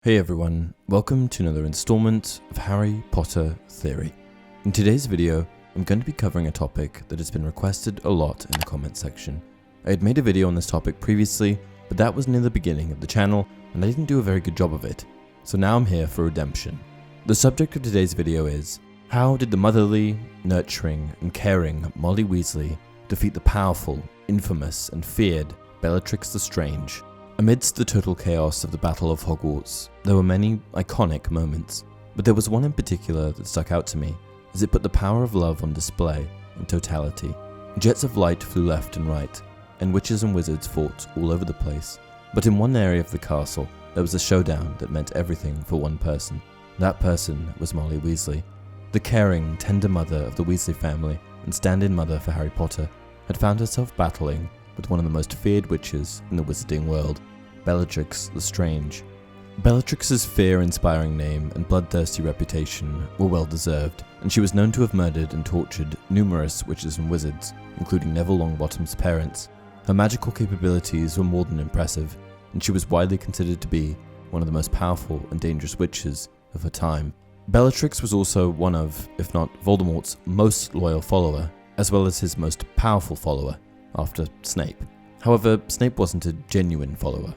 Hey everyone, welcome to another installment of Harry Potter Theory. In today's video, I'm going to be covering a topic that has been requested a lot in the comment section. I had made a video on this topic previously, but that was near the beginning of the channel and I didn't do a very good job of it, so now I'm here for redemption. The subject of today's video is, how did the motherly, nurturing and caring Molly Weasley defeat the powerful, infamous and feared Bellatrix Lestrange? Amidst the total chaos of the Battle of Hogwarts, there were many iconic moments, but there was one in particular that stuck out to me, as it put the power of love on display in totality. Jets of light flew left and right, and witches and wizards fought all over the place. But in one area of the castle, there was a showdown that meant everything for one person. That person was Molly Weasley. The caring, tender mother of the Weasley family and stand-in mother for Harry Potter had found herself battling with one of the most feared witches in the wizarding world, Bellatrix Lestrange. Bellatrix's fear-inspiring name and bloodthirsty reputation were well deserved, and she was known to have murdered and tortured numerous witches and wizards, including Neville Longbottom's parents. Her magical capabilities were more than impressive, and she was widely considered to be one of the most powerful and dangerous witches of her time. Bellatrix was also one of, if not Voldemort's most loyal follower, as well as his most powerful follower, after Snape. However, Snape wasn't a genuine follower.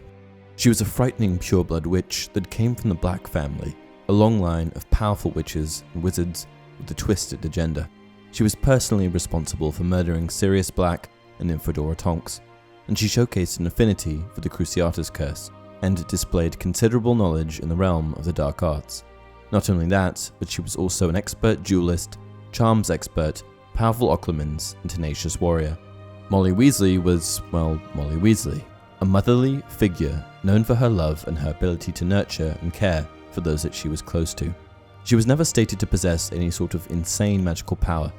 She was a frightening pureblood witch that came from the Black family, a long line of powerful witches and wizards with a twisted agenda. She was personally responsible for murdering Sirius Black and Infodora Tonks, and she showcased an affinity for the Cruciatus Curse, and displayed considerable knowledge in the realm of the dark arts. Not only that, but she was also an expert duelist, charms expert, powerful occlumens, and tenacious warrior. Molly Weasley was, well, Molly Weasley, a motherly figure known for her love and her ability to nurture and care for those that she was close to. She was never stated to possess any sort of insane magical power,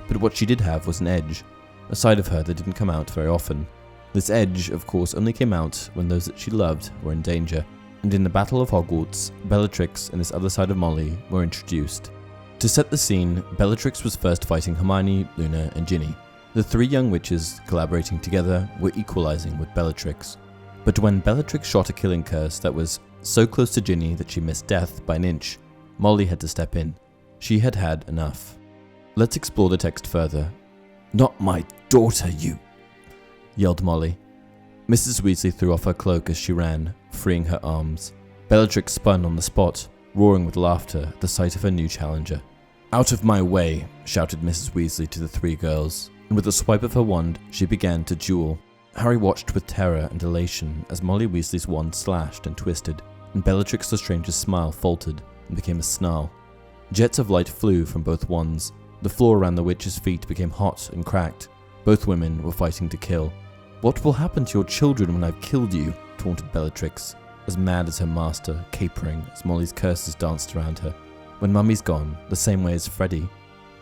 but what she did have was an edge, a side of her that didn't come out very often. This edge, of course, only came out when those that she loved were in danger, and in the Battle of Hogwarts, Bellatrix and this other side of Molly were introduced. To set the scene, Bellatrix was first fighting Hermione, Luna and Ginny. The three young witches, collaborating together, were equalizing with Bellatrix. But when Bellatrix shot a killing curse that was so close to Ginny that she missed death by an inch, Molly had to step in. She had had enough. Let's explore the text further. "Not my daughter, you!" yelled Molly. Mrs. Weasley threw off her cloak as she ran, freeing her arms. Bellatrix spun on the spot, roaring with laughter at the sight of her new challenger. "Out of my way!" shouted Mrs. Weasley to the three girls, and with a swipe of her wand, she began to duel. Harry watched with terror and elation as Molly Weasley's wand slashed and twisted, and Bellatrix Lestrange's smile faltered and became a snarl. Jets of light flew from both wands. The floor around the witch's feet became hot and cracked. Both women were fighting to kill. "What will happen to your children when I've killed you?" taunted Bellatrix, as mad as her master, capering as Molly's curses danced around her. "When Mummy's gone, the same way as Freddy,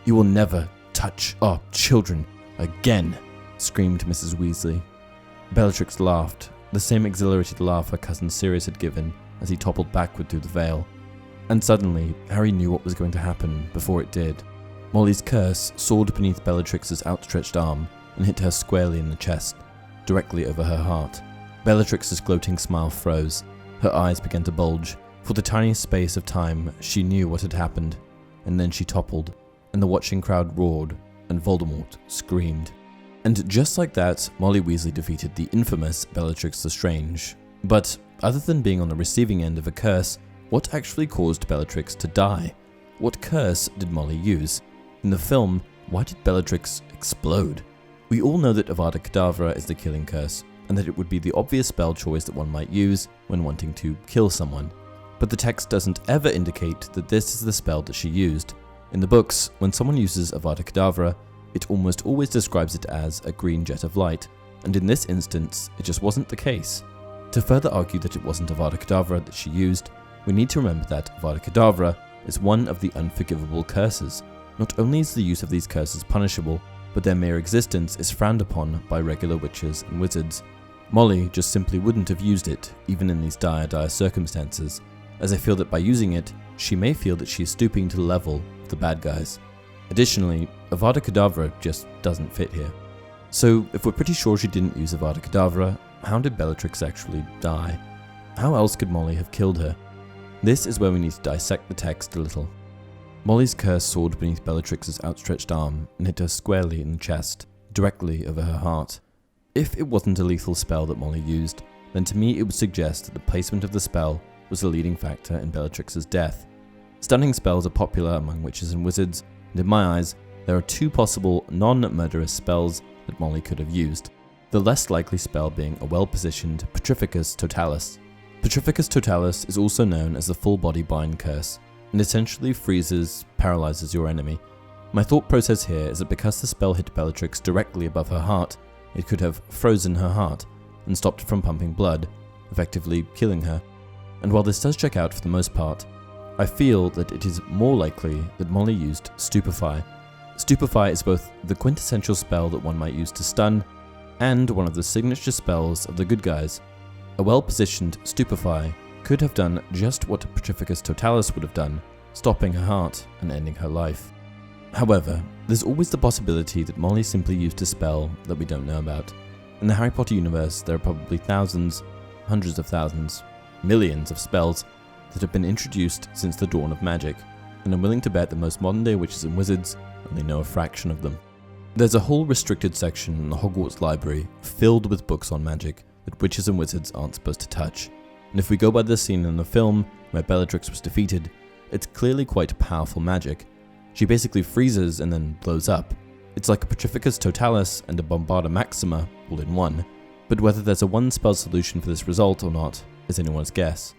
you will never touch our children again," screamed Mrs. Weasley. Bellatrix laughed, the same exhilarated laugh her cousin Sirius had given as he toppled backward through the veil. And suddenly, Harry knew what was going to happen before it did. Molly's curse soared beneath Bellatrix's outstretched arm and hit her squarely in the chest, directly over her heart. Bellatrix's gloating smile froze. Her eyes began to bulge. For the tiniest space of time, she knew what had happened, and then she toppled, and the watching crowd roared, and Voldemort screamed. And just like that, Molly Weasley defeated the infamous Bellatrix Lestrange. But other than being on the receiving end of a curse, what actually caused Bellatrix to die? What curse did Molly use? In the film, why did Bellatrix explode? We all know that Avada Kedavra is the killing curse, and that it would be the obvious spell choice that one might use when wanting to kill someone. But the text doesn't ever indicate that this is the spell that she used. In the books, when someone uses Avada Kedavra, it almost always describes it as a green jet of light, and in this instance, it just wasn't the case. To further argue that it wasn't Avada Kedavra that she used, we need to remember that Avada Kedavra is one of the unforgivable curses. Not only is the use of these curses punishable, but their mere existence is frowned upon by regular witches and wizards. Molly just simply wouldn't have used it, even in these dire circumstances, as I feel that by using it, she may feel that she is stooping to the level of the bad guys. Additionally, Avada Kedavra just doesn't fit here. So, if we're pretty sure she didn't use Avada Kedavra, how did Bellatrix actually die? How else could Molly have killed her? This is where we need to dissect the text a little. Molly's curse soared beneath Bellatrix's outstretched arm and hit her squarely in the chest, directly over her heart. If it wasn't a lethal spell that Molly used, then to me it would suggest that the placement of the spell was a leading factor in Bellatrix's death. Stunning spells are popular among witches and wizards, and in my eyes, there are two possible non-murderous spells that Molly could have used, the less likely spell being a well-positioned Petrificus Totalis. Petrificus Totalis is also known as the full body bind curse, and essentially freezes, paralyzes your enemy. My thought process here is that because the spell hit Bellatrix directly above her heart, it could have frozen her heart and stopped it from pumping blood, effectively killing her. And while this does check out for the most part, I feel that it is more likely that Molly used Stupefy. Stupefy is both the quintessential spell that one might use to stun, and one of the signature spells of the good guys. A well-positioned Stupefy could have done just what Petrificus Totalis would have done, stopping her heart and ending her life. However, there's always the possibility that Molly simply used a spell that we don't know about. In the Harry Potter universe, there are probably thousands, hundreds of thousands, millions of spells that have been introduced since the dawn of magic, and I'm willing to bet that most modern-day witches and wizards only know a fraction of them. There's a whole restricted section in the Hogwarts library filled with books on magic that witches and wizards aren't supposed to touch, and if we go by the scene in the film where Bellatrix was defeated, it's clearly quite powerful magic. She basically freezes and then blows up. It's like a Petrificus Totalis and a Bombarda Maxima all in one, but whether there's a one-spell solution for this result or not is anyone's guess.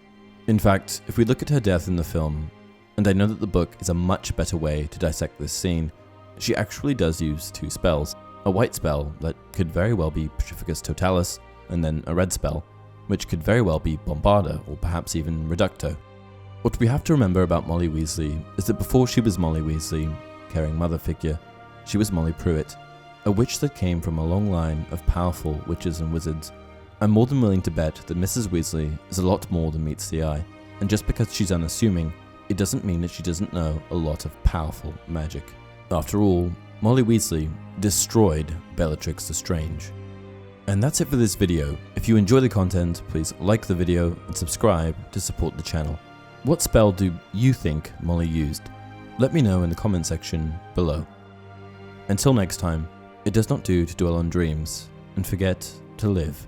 In fact, if we look at her death in the film, and I know that the book is a much better way to dissect this scene, she actually does use two spells, a white spell that could very well be Petrificus Totalis, and then a red spell, which could very well be Bombarda or perhaps even Reducto. What we have to remember about Molly Weasley is that before she was Molly Weasley, caring mother figure, she was Molly Pruitt, a witch that came from a long line of powerful witches and wizards. I'm more than willing to bet that Mrs. Weasley is a lot more than meets the eye, and just because she's unassuming, it doesn't mean that she doesn't know a lot of powerful magic. After all, Molly Weasley destroyed Bellatrix Lestrange. And that's it for this video. If you enjoy the content, please like the video and subscribe to support the channel. What spell do you think Molly used? Let me know in the comment section below. Until next time, it does not do to dwell on dreams and forget to live.